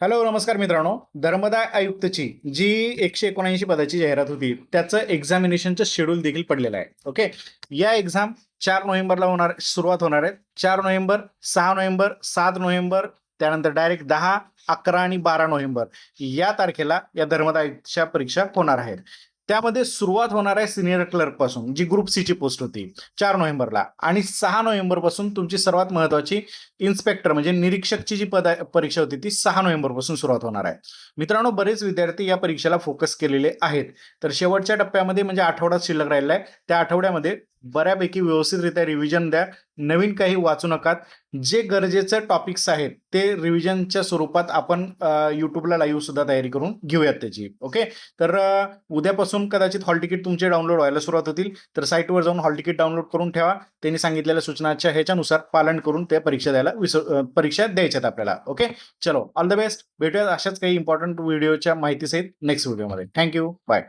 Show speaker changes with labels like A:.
A: Hello नमस्कार मित्रांनो. धर्मदाय आयुक्तची जी 179 पदाची जाहिरात होती त्याचं एक्झामिनेशनचं शेड्यूल देखील पडलेलं आहे. ओके, या एक्झाम 4 नोव्हेंबरला सुरुवात होणार आहे. 4 नोव्हेंबर, 6 नोव्हेंबर, 7 नोव्हेंबर, त्यानंतर डायरेक्ट 10, 11 आणि 12 नोव्हेंबर या तारखेला या धर्मदाय आयुक्तच्या परीक्षा होणार आहेत. त्यामध्ये सुरुवात होणार आहे सिनियर क्लर्क पासून, जी ग्रुप सी ची पोस्ट होती 4 नोव्हेंबरला, आणि 6 नोव्हेंबर पासून तुमची सर्वात महत्वाची इन्स्पेक्टर म्हणजे निरीक्षकची जी परीक्षा होती ती 6 नोव्हेंबर पासून सुरुवात होणार आहे. मित्रांनो, बरेच विद्यार्थी या परीक्षेला फोकस केलेले आहेत. तर शेवटच्या टप्प्यामध्ये म्हणजे आठवडाच शिल्लक राहिला आहे. त्या आठवड्यामध्ये बऱ्यापैकी व्यवस्थितरित्या रिव्हिजन द्या. नवीन काही वाचू नका. जे गरजेचे टॉपिक्स आहेत ते रिव्हिजनच्या स्वरूपात आपण युट्यूबला लाईव्ह सुद्धा तयारी करून घेऊयात त्याची. ओके, तर उद्यापासून कदाचित हॉल तिकीट तुमचे डाउनलोड व्हायला सुरुवात होतील. तर साईटवर जाऊन हॉल तिकीट डाउनलोड करून ठेवा. त्यांनी सांगितलेल्या सूचनाच्या ह्याच्यानुसार पालन करून त्या परीक्षा द्यायच्यात आपल्याला. ओके, चलो, ऑल द बेस्ट. भेटूयात अशाच काही इम्पॉर्टंट व्हिडिओच्या माहितीसहित नेक्स्ट व्हिडिओमध्ये. Thank you, bye.